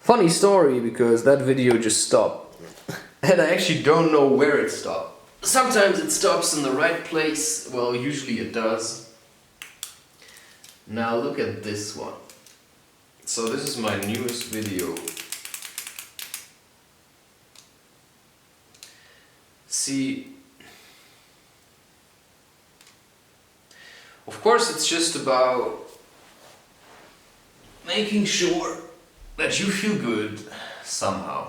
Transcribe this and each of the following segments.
Funny story, because that video just stopped. And I actually don't know where it stopped. Sometimes it stops in the right place. Well, usually it does. Now look at this one. So this is my newest video. See, of course it's just about making sure that you feel good somehow.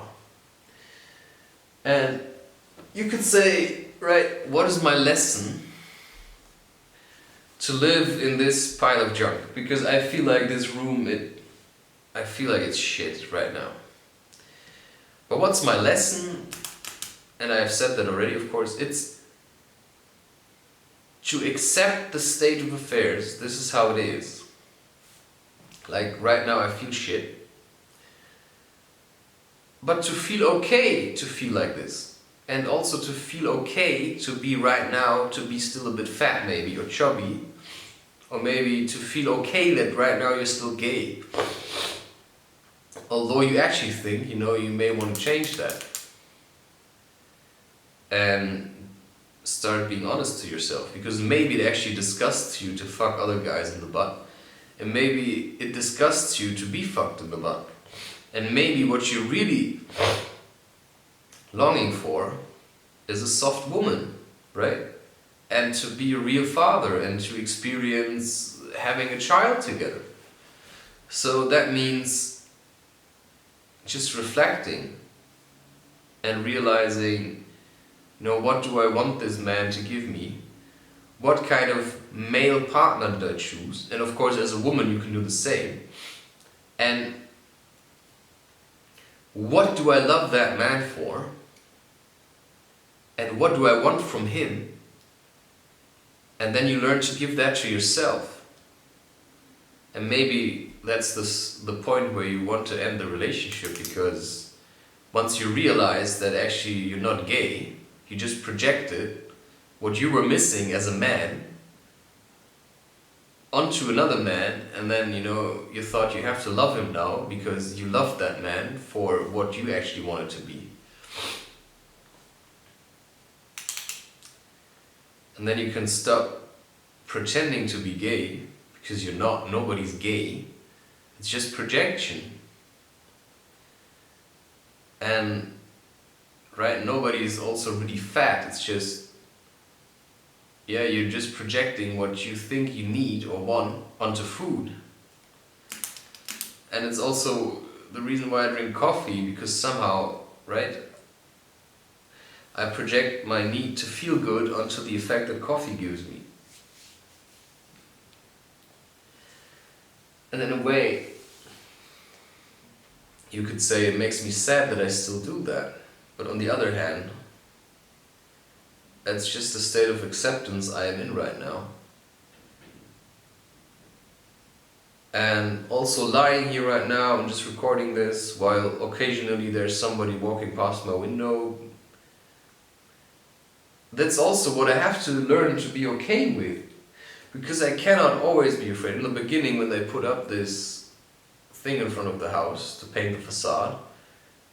And you could say, right, what is my lesson to live in this pile of junk? Because I feel like this room, I feel like it's shit right now. But what's my lesson? And I've said that already, of course, it's to accept the state of affairs. This is how it is. Like right now I feel shit. But to feel okay to feel like this. And also to feel okay to be right now, to be still a bit fat maybe, or chubby. Or maybe to feel okay that right now you're still gay. Although you actually think, you know, you may want to change that. And start being honest to yourself. Because maybe it actually disgusts you to fuck other guys in the butt. And maybe it disgusts you to be fucked in the butt. And maybe what you're really longing for is a soft woman, right? And to be a real father and to experience having a child together. So that means just reflecting and realizing, you know, what do I want this man to give me? What kind of male partner did I choose? And of course, as a woman, you can do the same. And what do I love that man for? And what do I want from him? And then you learn to give that to yourself. And maybe that's the point where you want to end the relationship, because once you realize that actually you're not gay, you just projected what you were missing as a man onto another man, and then, you know, you thought you have to love him now because you loved that man for what you actually wanted to be. And then you can stop pretending to be gay, because you're not, nobody's gay. It's just projection. And, right, nobody's also really fat, it's just, yeah, you're just projecting what you think you need or want onto food. And it's also the reason why I drink coffee, because somehow, right, I project my need to feel good onto the effect that coffee gives me. And in a way, you could say it makes me sad that I still do that. But on the other hand, it's just a state of acceptance I am in right now. And also lying here right now, I'm just recording this while occasionally there's somebody walking past my window. That's also what I have to learn to be okay with. Because I cannot always be afraid. In the beginning, when they put up this thing in front of the house to paint the facade,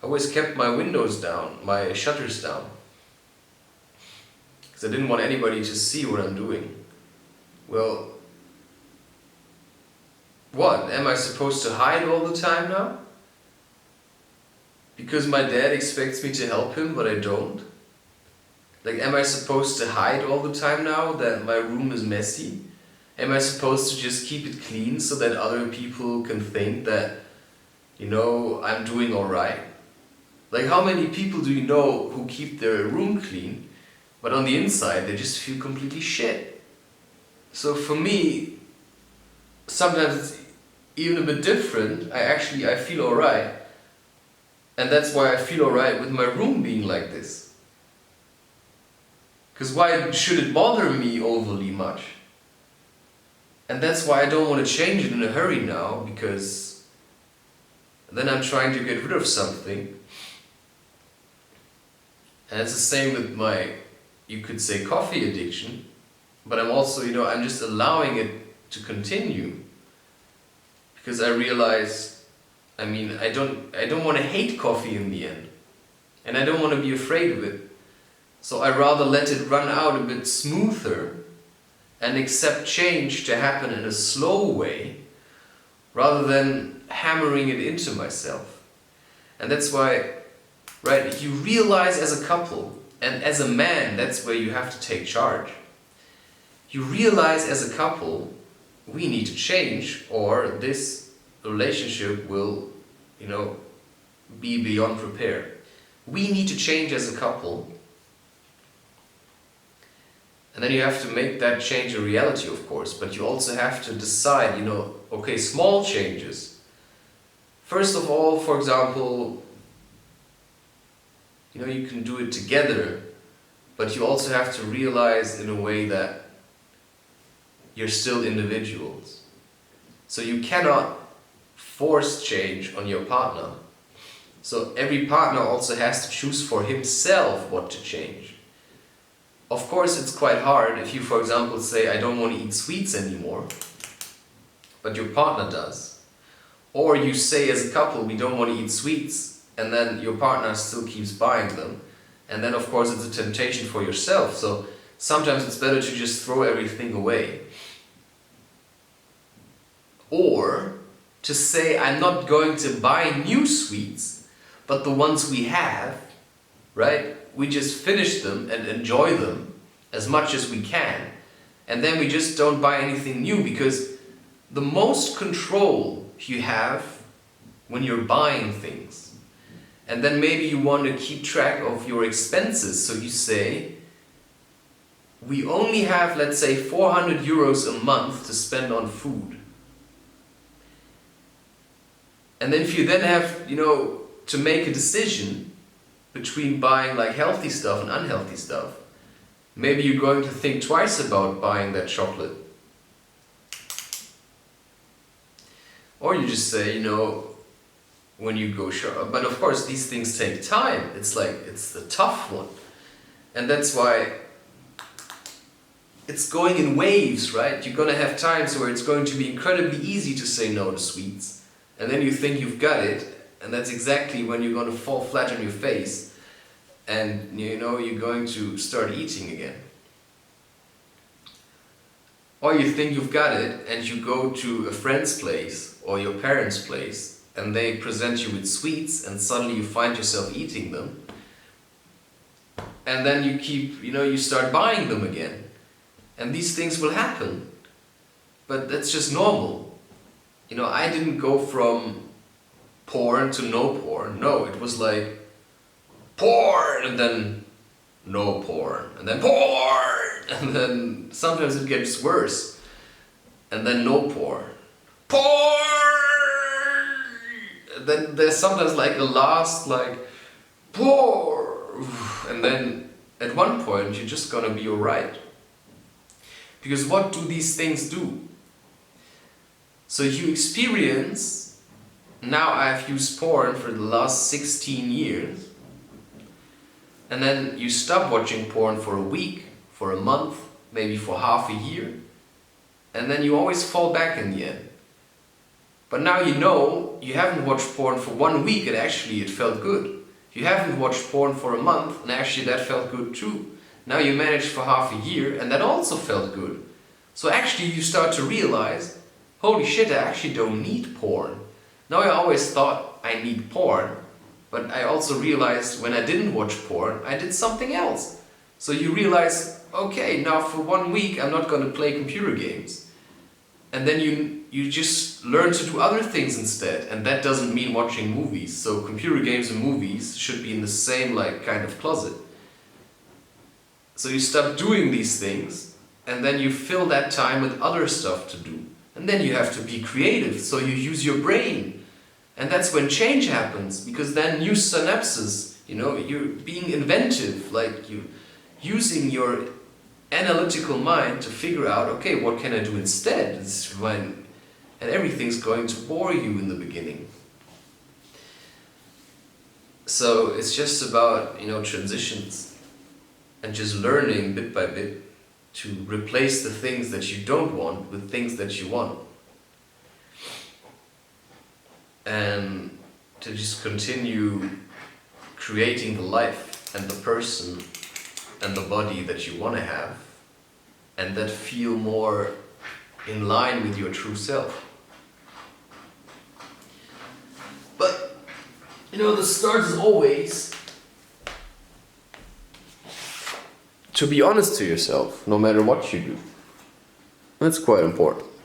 I always kept my windows down, my shutters down. Because I didn't want anybody to see what I'm doing. Well, what? Am I supposed to hide all the time now? Because my dad expects me to help him, but I don't? Like, am I supposed to hide all the time now that my room is messy? Am I supposed to just keep it clean so that other people can think that, you know, I'm doing alright? Like, how many people do you know who keep their room clean, but on the inside they just feel completely shit? So for me, sometimes it's even a bit different. I feel alright. And that's why I feel alright with my room being like this. Because why should it bother me overly much? And that's why I don't want to change it in a hurry now, because then I'm trying to get rid of something. And it's the same with my, you could say, coffee addiction. But I'm also, you know, I'm just allowing it to continue. Because I realize I mean, I don't want to hate coffee in the end. And I don't want to be afraid of it. So I rather let it run out a bit smoother and accept change to happen in a slow way rather than hammering it into myself. And that's why, right, you realize as a couple, and as a man, that's where you have to take charge. You realize as a couple, we need to change or this relationship will, be beyond repair. We need to change as a couple. And then you have to make that change a reality, of course, but you also have to decide, okay, small changes. First of all, for example, you can do it together, but you also have to realize in a way that you're still individuals. So you cannot force change on your partner. So every partner also has to choose for himself what to change. Of course, it's quite hard if you, for example, say, I don't want to eat sweets anymore, but your partner does. Or you say as a couple, we don't want to eat sweets, and then your partner still keeps buying them. And then, of course, it's a temptation for yourself. So sometimes it's better to just throw everything away. Or to say, I'm not going to buy new sweets, but the ones we have, right? We just finish them and enjoy them as much as we can. And then we just don't buy anything new, because the most control you have when you're buying things. And then maybe you want to keep track of your expenses. So you say, we only have, let's say, 400 euros a month to spend on food. And then if you then have, to make a decision between buying like healthy stuff and unhealthy stuff, maybe you're going to think twice about buying that chocolate. Or you just say, when you go shop. But of course these things take time. It's the tough one. And that's why it's going in waves, right? You're gonna have times where it's going to be incredibly easy to say no to sweets. And then you think you've got it, and that's exactly when you're going to fall flat on your face and you're going to start eating again. Or you think you've got it and you go to a friend's place or your parents' place and they present you with sweets and suddenly you find yourself eating them. And then you start buying them again. And these things will happen. But that's just normal. I didn't go from porn to no porn. No, it was like porn and then no porn and then porn and then sometimes it gets worse and then no porn. Porn! And then there's sometimes like a last porn, and then at one point you're just gonna be alright. Because what do these things do? So you experience, now I've used porn for the last 16 years, and then you stop watching porn for a week, for a month, maybe for half a year, and then you always fall back in the end. But now you haven't watched porn for 1 week and actually it felt good. You haven't watched porn for a month and actually that felt good too. Now you managed for half a year and that also felt good. So actually you start to realize, holy shit, I actually don't need porn. Now I always thought I need porn, but I also realized when I didn't watch porn, I did something else. So you realize, okay, now for 1 week I'm not going to play computer games. And then you just learn to do other things instead, and that doesn't mean watching movies. So computer games and movies should be in the same kind of closet. So you stop doing these things, and then you fill that time with other stuff to do. And then you have to be creative, so you use your brain. And that's when change happens, because then new synapses, you're being inventive, you're using your analytical mind to figure out, okay, what can I do instead? And everything's going to bore you in the beginning. So it's just about, transitions and just learning bit by bit to replace the things that you don't want with things that you want. and to just continue creating the life and the person and the body that you want to have, and that feel more in line with your true self. But, you know, the start is always to be honest to yourself, no matter what you do. That's quite important.